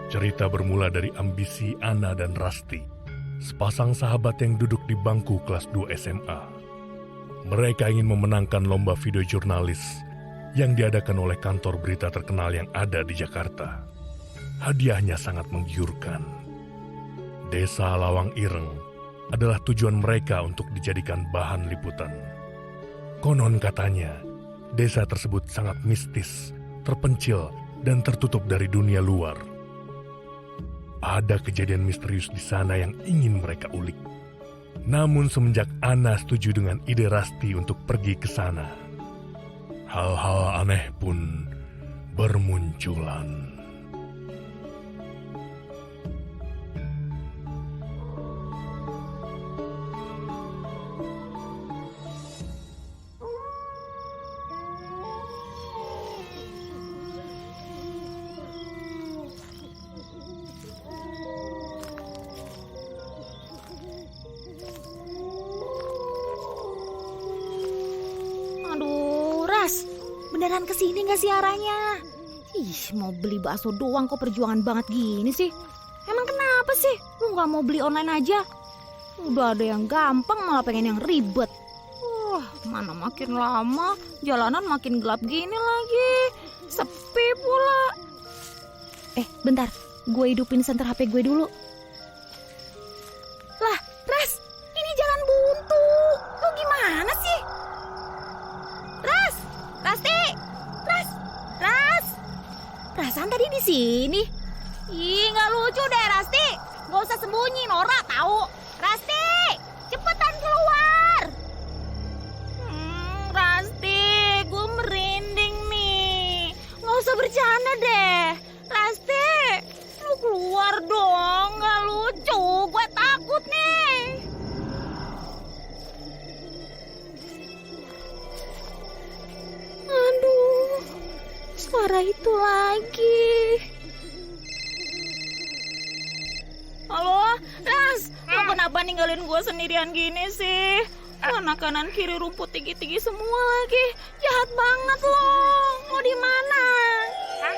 Cerita bermula dari ambisi Ana dan Rasti, sepasang sahabat yang duduk di bangku kelas 2 SMA. Mereka ingin memenangkan lomba video jurnalis yang diadakan oleh kantor berita terkenal yang ada di Jakarta. Hadiahnya sangat menggiurkan. Desa Lawang Ireng adalah tujuan mereka untuk dijadikan bahan liputan. Konon katanya, desa tersebut sangat mistis, terpencil, dan tertutup dari dunia luar. Ada kejadian misterius di sana yang ingin mereka ulik. Namun semenjak Ana setuju dengan ide Rasti untuk pergi ke sana, hal-hal aneh pun bermunculan. Beneran kesini gak sih arahnya? Ih, mau beli bakso doang kok perjuangan banget gini sih. Emang kenapa sih? Lu gak mau beli online aja? Udah ada yang gampang malah pengen yang ribet. Wah, mana makin lama jalanan makin gelap gini lagi. Sepi pula. Bentar, gue hidupin senter HP gue dulu. Lah, Ras, ini jalan buntu. Lu gimana sih? Perasaan tadi di sini. Ih, nggak lucu deh, Rasti. Nggak usah sembunyi, Nora tahu. Rasti, cepetan keluar. Rasti, gue merinding nih. Nggak usah bercanda deh. Rasti, lu keluar dong. Nggak lucu, gue takut nih. Aduh, suara itu lagi. Halo, Ras, lu kenapa ninggalin gue sendirian gini sih? Mana kanan kiri rumput tinggi-tinggi semua lagi. Jahat banget lo. Mau di mana? Hah?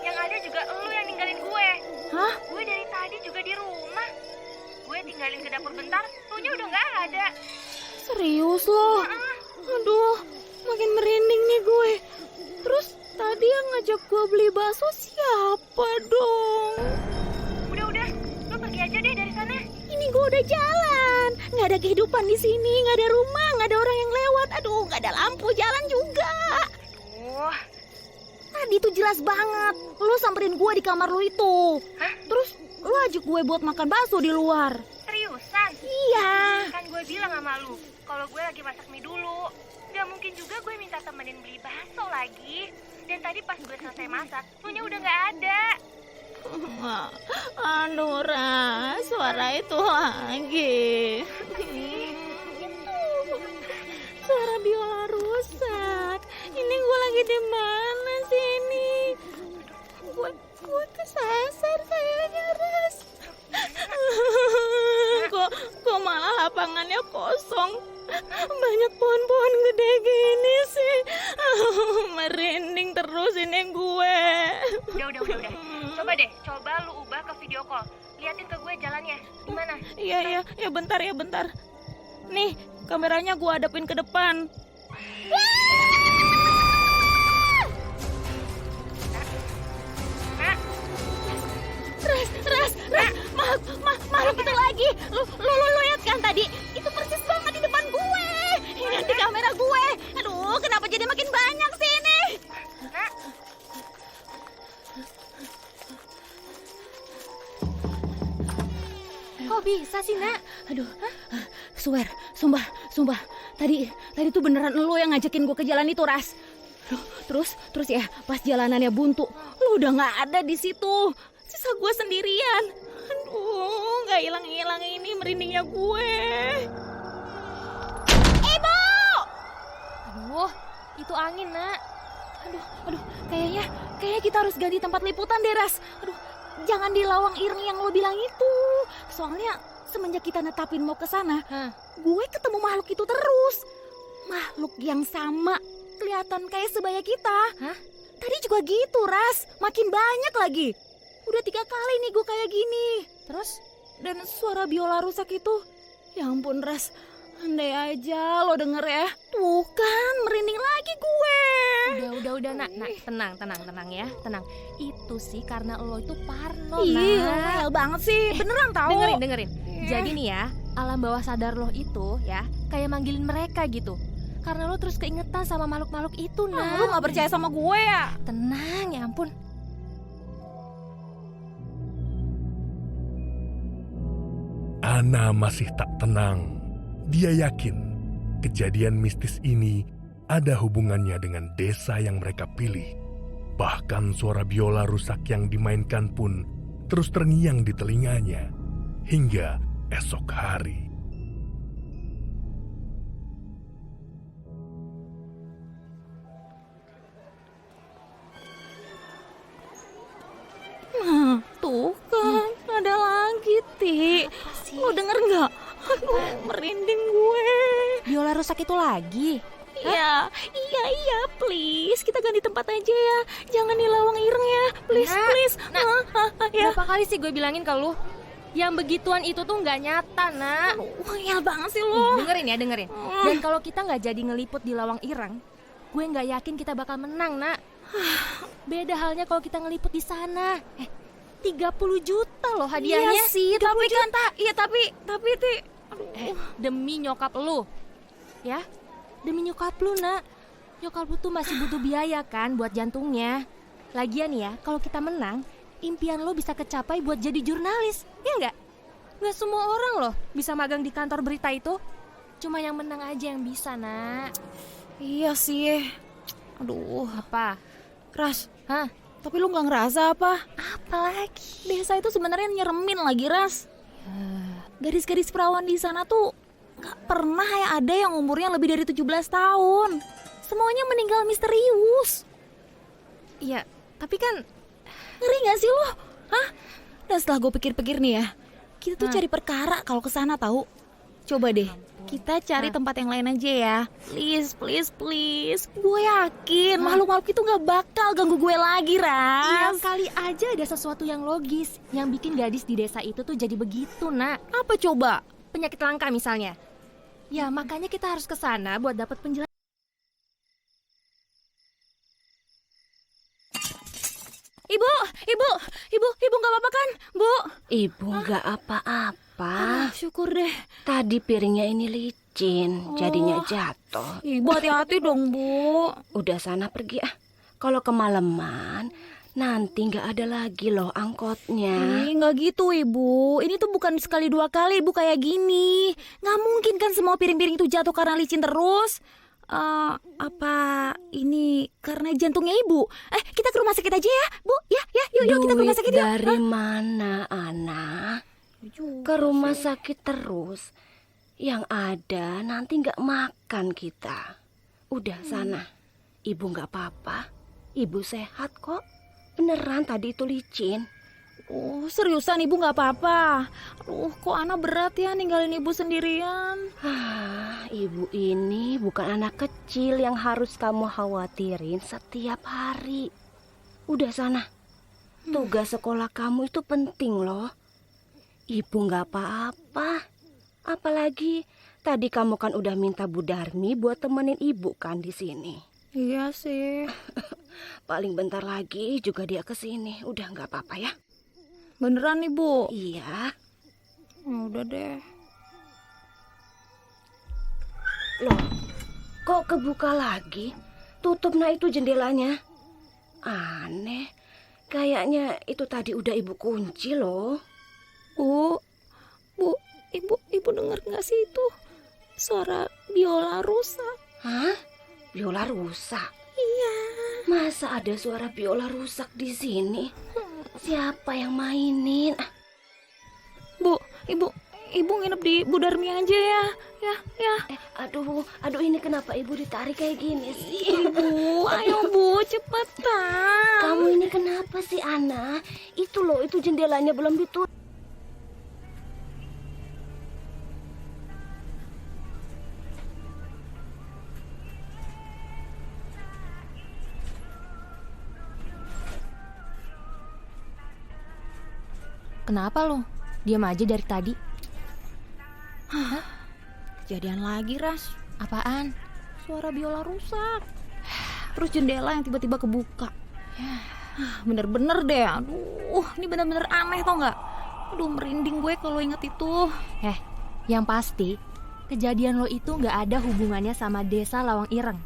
Yang ada juga lu yang ninggalin gue. Hah? Gue dari tadi juga di rumah. Gue tinggalin ke dapur bentar, lunya udah nggak ada. Serius lo? Aduh, makin merinding nih gue. Terus tadi yang ngajak gue beli bakso siapa dong? Udah, lu pergi aja deh dari sana. Ini gue udah jalan, nggak ada kehidupan di sini, nggak ada rumah, nggak ada orang yang lewat. Aduh, nggak ada lampu jalan juga. Wah, Tadi tuh jelas banget, lu samperin gue di kamar lu itu. hah? Terus lu ajak gue buat makan bakso di luar. Seriusan? Iya. Kan gue bilang sama lu, kalau gue lagi masak mie dulu. Gak mungkin juga gue minta temenin beli bakso lagi. Dan tadi pas gue selesai masak, lunya udah gak ada. Aduh, Ras, suara itu lagi. Suara biola rusak. Ini gue lagi di mana sih ini? Gue kesasar kayaknya, Ras. Kok malah lapangannya kosong. Banyak pohon-pohon gede gini sih. Merinding terus ini gue. Udah. Coba lu ubah ke video call. Liatin ke gue jalannya. Gimana? Iya, bentar. Nih, kameranya gue hadapin ke depan. Nak, Ras, makhluk itu lagi. Lu lihat kan tadi? Itu persis banget di depan gue. Ini di kamera gue. Aduh, kenapa jadi makin banyak sih ini? nak. Kok bisa sih, Nak? Aduh, sumpah. Tadi tuh beneran lu yang ngajakin gue ke jalan itu, Ras. Aduh, terus ya, pas jalanannya buntu, lu udah nggak ada di situ. Sisa gue sendirian. Aduh, nggak hilang ini merindingnya gue. Ibu! Aduh, itu angin, Nak. Aduh, kayaknya kita harus ganti tempat liputan deh, Ras. Aduh, jangan di Lawang Ireng yang lo bilang itu. Soalnya semenjak kita netapin mau ke sana, gue ketemu makhluk itu terus. Makhluk yang sama, kelihatan kayak sebaya kita. Hah? Tadi juga gitu, Ras. Makin banyak lagi. Udah 3 kali nih gue kayak gini. Terus? Dan suara biola rusak itu, ya ampun Ras, andai aja lo denger ya. Tuh kan, merinding lagi gue. Udah, nak, tenang ya, tenang. Itu sih karena lo itu parno, Ih, Nak. ngeyel banget sih, beneran tahu. Dengerin. Jadi nih ya, alam bawah sadar lo itu ya kayak manggilin mereka gitu. Karena lo terus keingetan sama makhluk-makhluk itu, Nah, lu Nak. gak percaya sama gue ya? Tenang, ya ampun. Ana masih tak tenang. Dia yakin kejadian mistis ini ada hubungannya dengan desa yang mereka pilih. Bahkan suara biola rusak yang dimainkan pun terus terngiang di telinganya hingga esok hari. Nah, tuh kan, ada lagi, Ti. Lo denger nggak? Aduh, merinding gue. Biola rusak itu lagi. Iya, please. Kita ganti tempat aja ya. Jangan di Lawang Ireng ya. Please, Nak, please. Nak. Ya. Berapa kali sih gue bilangin ke lu? Yang begituan itu tuh nggak nyata, Nak. Ngeyel banget sih Nih, lo. dengerin. Dan kalau kita nggak jadi ngeliput di Lawang Ireng, gue nggak yakin kita bakal menang, Nak. Beda halnya kalau kita ngeliput di sana. 30 juta loh hadiahnya. Iya sih, tapi kan tapi Ti. Aduh. Demi nyokap lu. Ya, demi nyokap lu, Nak. Nyokap lu tuh masih butuh biaya kan buat jantungnya. Lagian ya, kalau kita menang, impian lo bisa kecapai buat jadi jurnalis. Ya nggak? Nggak semua orang loh bisa magang di kantor berita itu. Cuma yang menang aja yang bisa, Nak. Iya sih. Aduh, Apa? Ras. Hah? Tapi lu nggak ngerasa apa? Apa lagi? Desa itu sebenarnya nyeremin lagi, Ras. Gadis-gadis perawan di sana tuh nggak pernah ya ada yang umurnya lebih dari 17 tahun. Semuanya meninggal misterius. Iya, tapi kan Ngeri gak sih lo? Hah? Dan setelah gue pikir-pikir nih ya, kita tuh cari perkara kalau ke sana tahu. Coba deh, kita cari tempat yang lain aja ya. Please. Gue yakin makhluk-makhluk itu gak bakal ganggu gue lagi, iya Ras. kali aja ada sesuatu yang logis yang bikin gadis di desa itu tuh jadi begitu, Nak. Apa coba? Penyakit langka misalnya. Ya, makanya kita harus ke sana buat dapat penjelasan. Ibu gak apa-apa kan? Bu? Ibu nggak apa-apa. Syukur deh. Tadi piringnya ini licin, jadinya jatuh. Ibu hati-hati dong, Bu. Udah sana pergi ah. Kalau kemalaman, nanti nggak ada lagi loh angkotnya. Nggak gitu, Ibu. Ini tuh bukan sekali 2 kali Ibu kayak gini. Nggak mungkin kan semua piring-piring itu jatuh karena licin terus. Apa ini karena jantungnya Ibu? Kita ke rumah sakit aja ya, Bu. Ya, yuk kita ke rumah sakit Duit yuk. dari mana, Ana? Ke rumah sakit terus. Yang ada nanti nggak makan kita. Udah sana. Ibu nggak apa-apa. Ibu sehat kok. Beneran tadi itu licin. Oh, seriusan Ibu nggak apa-apa. Aduh, kok Ana berat ya ninggalin Ibu sendirian. Ibu ini bukan anak kecil yang harus kamu khawatirin setiap hari. Udah sana. Tugas sekolah kamu itu penting loh. Ibu nggak apa-apa. Apalagi tadi kamu kan udah minta Bu Darmi buat temenin ibu kan di sini. Iya sih. Paling bentar lagi juga dia kesini. Udah nggak apa-apa ya? Beneran Ibu? Iya. Udah deh. Loh, kok kebuka lagi? Tutup nah itu jendelanya. Aneh. Kayaknya itu tadi udah ibu kunci loh. Bu, Ibu denger nggak sih itu suara biola rusak? Hah? Biola rusak? Iya. Masa ada suara biola rusak di sini? Siapa yang mainin? Bu, Ibu nginep di Bu Darmi aja ya. Ya. Aduh ini kenapa ibu ditarik kayak gini sih? Ibu, ayo Bu, cepetan. Kamu ini kenapa sih, Ana? Itu loh, itu jendelanya belum ditutup. Kenapa lo? Diam aja dari tadi. Kejadian lagi, Ras. Apaan? Suara biola rusak. Terus jendela yang tiba-tiba kebuka. Bener-bener deh. Aduh, ini bener-bener aneh tau gak? Aduh, merinding gue kalau inget itu. Yang pasti kejadian lo itu gak ada hubungannya sama desa Lawang Ireng.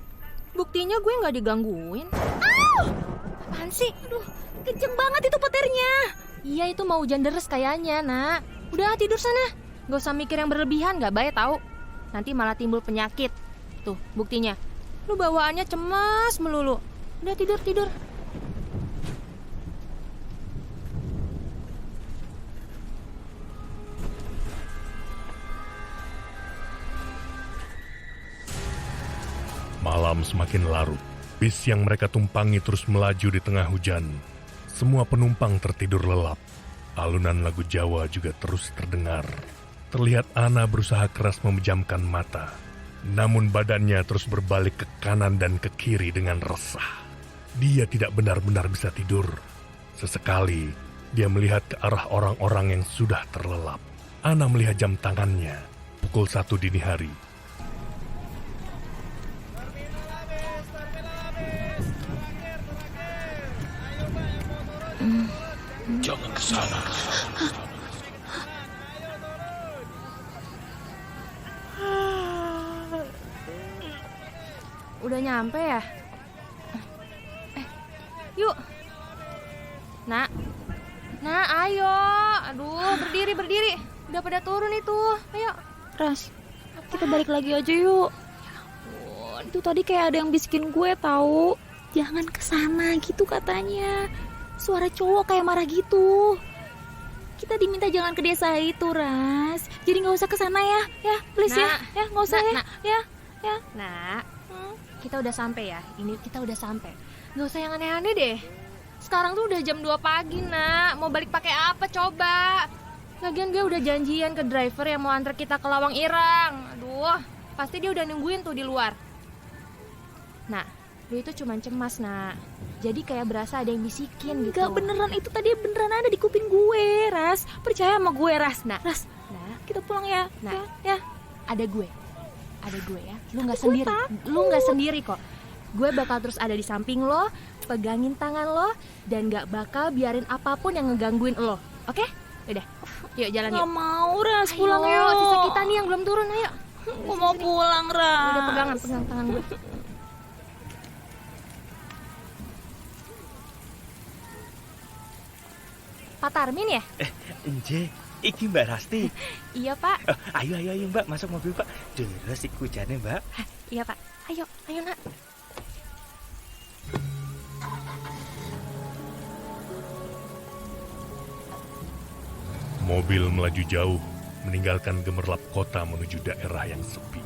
Buktinya gue gak digangguin. Apaan sih? Aduh, kenceng banget itu petirnya. Iya, itu mau hujan deres kayaknya, Nak. Udah tidur sana. Gak usah mikir yang berlebihan, gak baik tahu. Nanti malah timbul penyakit. Tuh, buktinya. Lu bawaannya cemas melulu. Udah tidur. Malam semakin larut. Bis yang mereka tumpangi terus melaju di tengah hujan. Semua penumpang tertidur lelap. Alunan lagu Jawa juga terus terdengar. Terlihat Ana berusaha keras memejamkan mata. Namun badannya terus berbalik ke kanan dan ke kiri dengan resah. Dia tidak benar-benar bisa tidur. Sesekali, dia melihat ke arah orang-orang yang sudah terlelap. Ana melihat jam tangannya. Pukul 1 dini hari. Jangan ke sana. Udah nyampe ya? Yuk. Nak, ayo. Aduh, berdiri. Udah pada turun itu. Ayo. Ras, kita balik lagi aja yuk. Itu tadi kayak ada yang bisikin gue tahu. Jangan kesana gitu katanya. Suara cowok kayak marah gitu. Kita diminta jangan ke desa itu, Ras. Jadi nggak usah kesana ya, please ya, nggak usah ya. Nak, kita udah sampai ya. Ini kita udah sampai. Nggak usah yang aneh-aneh deh. Sekarang tuh udah jam 2 pagi, Nak. Mau balik pakai apa coba? Lagian gue udah janjian ke driver yang mau antar kita ke Lawang Ireng. Aduh, pasti dia udah nungguin tuh di luar. Nah, lu itu cuma cemas, Nak. Jadi kayak berasa ada yang bisikin gitu. Gak beneran, itu tadi beneran ada di kuping gue, Ras. Percaya sama gue, Ras. Nah, Ras, nah, kita pulang ya. Nah. Ya. ada gue ya. Lu nggak sendiri kok. Gue bakal terus ada di samping lo, pegangin tangan lo, dan gak bakal biarin apapun yang ngegangguin lo. Oke? Udah, yuk jalan yuk. Gak mau, Ras, Ayo, pulang yuk. sisa kita nih yang belum turun, ayo. Gue mau pulang, Ras. Udah pegang tangan gue. Pak Tarmin ya? Enje, iki Mbak Rasti. Iya, Pak. Ayo Mbak, masuk mobil Pak. Deres iku jane Mbak. Iya, Pak. Ayo Nak. Mobil melaju jauh, meninggalkan gemerlap kota menuju daerah yang sepi.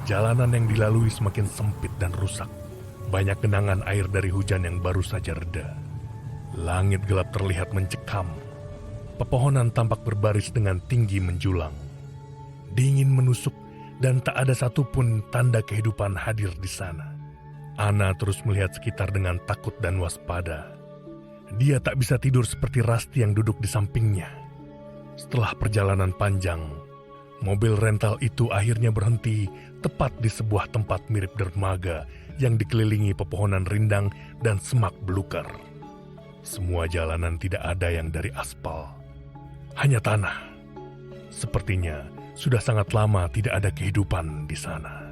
Jalanan yang dilalui semakin sempit dan rusak. Banyak genangan air dari hujan yang baru saja reda. Langit gelap terlihat mencekam. Pepohonan tampak berbaris dengan tinggi menjulang. Dingin menusuk dan tak ada satupun tanda kehidupan hadir di sana. Ana terus melihat sekitar dengan takut dan waspada. Dia tak bisa tidur seperti Rasti yang duduk di sampingnya. Setelah perjalanan panjang, mobil rental itu akhirnya berhenti tepat di sebuah tempat mirip dermaga yang dikelilingi pepohonan rindang dan semak belukar. Semua jalanan tidak ada yang dari aspal, hanya tanah. Sepertinya sudah sangat lama tidak ada kehidupan di sana.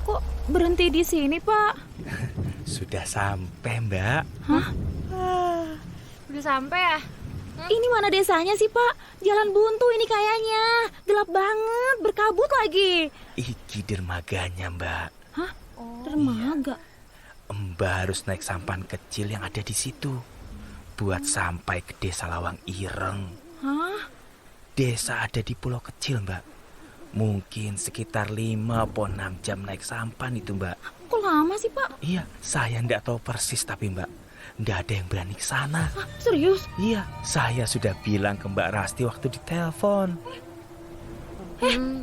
Kok berhenti di sini, Pak? Sudah sampai Mbak. Udah sampai ya? Ini mana desanya sih, Pak? Jalan buntu ini kayaknya. Gelap banget, berkabut lagi. Iki dermaganya Mbak. Hah? Dermaga? Mbak harus naik sampan kecil yang ada di situ buat sampai ke desa Lawang Ireng. Hah? Desa ada di pulau kecil Mbak. Mungkin sekitar 5 atau 6 jam naik sampan itu Mbak. Kok lama sih, Pak? Iya, saya nggak tahu persis tapi Mbak, nggak ada yang berani ke sana. Hah, serius? Iya, saya sudah bilang ke Mbak Rasti waktu ditelepon.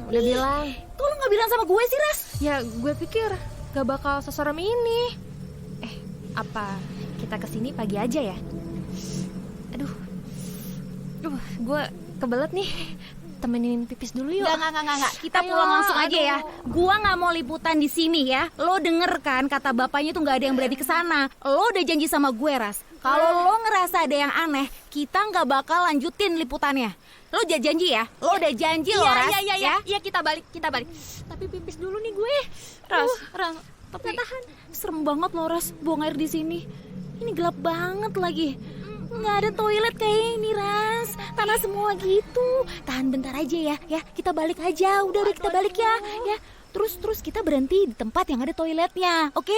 Udah bilang. Kalau nggak bilang sama gue sih, Ras? Ya gue pikir gak bakal seserem ini. Apa kita kesini pagi aja ya? Aduh, gue kebelet nih. Temenin pipis dulu yuk. Enggak. Kita Ayo, pulang langsung aja ya. aduh. Gua nggak mau liputan di sini ya. Lo denger kan kata bapaknya tuh nggak ada yang berani kesana. Lo udah janji sama gue, Ras. Kalau lo ngerasa ada yang aneh, kita nggak bakal lanjutin liputannya. Lo udah janji ya? Lo udah janji lo, Ras. Iya, kita balik. Tapi pipis dulu nih gue. Ras, Tapi tahan. Serem banget lo, Ras, buang air di sini. Ini gelap banget lagi. Nggak ada toilet kayak ini, Ras. Tanah semua gitu. Tahan bentar aja ya. Kita balik aja. Udah kita balik ya. Terus kita berhenti di tempat yang ada toiletnya. Oke?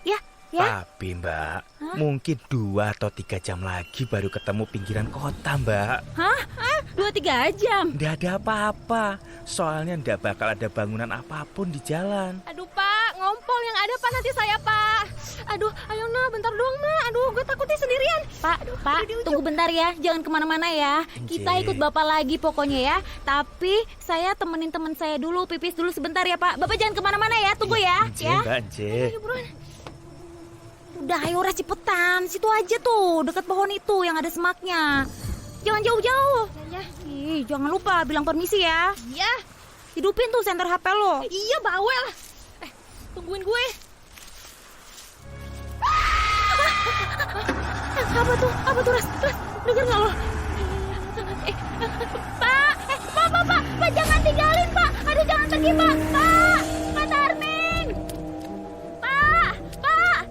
Ya. Tapi Mbak, mungkin 2 atau 3 jam lagi baru ketemu pinggiran kota, Mbak. Hah? 2-3 jam? Nggak ada apa-apa, soalnya nggak bakal ada bangunan apapun di jalan. aduh Pak, ngompol yang ada Pak nanti saya Pak. Aduh, ayo nah, bentar doang nah. Aduh, gue takutnya sendirian. Pak, tunggu bentar ya. Jangan kemana-mana ya. Kita Nje. ikut Bapak lagi pokoknya ya. Tapi saya temenin teman saya dulu, pipis dulu sebentar ya, Pak. Bapak jangan kemana-mana ya. Tunggu ya. Nje, Ya. Mbak Nje. Ayo buruan. Udah, ayo Ras, cepetan. Situ aja tuh, dekat pohon itu yang ada semaknya. Jangan jauh-jauh. Ya. Ih, jangan lupa bilang permisi ya. Iya. Hidupin tuh senter HP lo. Iya, bawel. Tungguin gue. Apa tuh, Ras? Dengar nggak lo? Pak, jangan tinggalin, Pak. Aduh, jangan pergi, Pak. Pak Tarmin.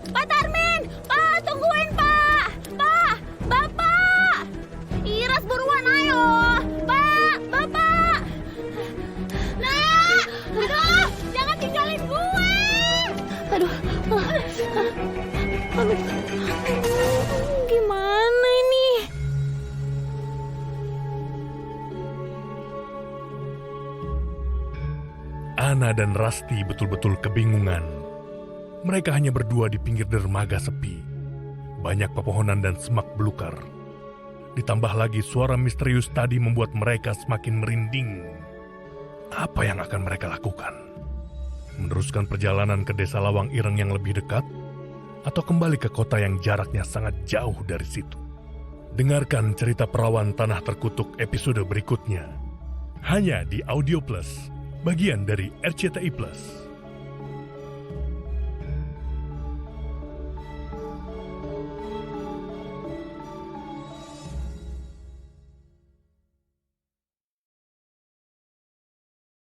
Pak Tarmin. Pak, tungguin, Pak. Bapak. Iras buruan, ayo. Bapak. Nah, aduh, jangan tinggalin gue. Aduh. Gimana ini? Ana dan Rasti betul-betul kebingungan. Mereka hanya berdua di pinggir dermaga sepi. Banyak pepohonan dan semak belukar. Ditambah lagi suara misterius tadi membuat mereka semakin merinding. Apa yang akan mereka lakukan? Meneruskan perjalanan ke desa Lawang Ireng yang lebih dekat? Atau kembali ke kota yang jaraknya sangat jauh dari situ? Dengarkan cerita Perawan Tanah Terkutuk episode berikutnya. Hanya di Audio Plus, bagian dari RCTI Plus.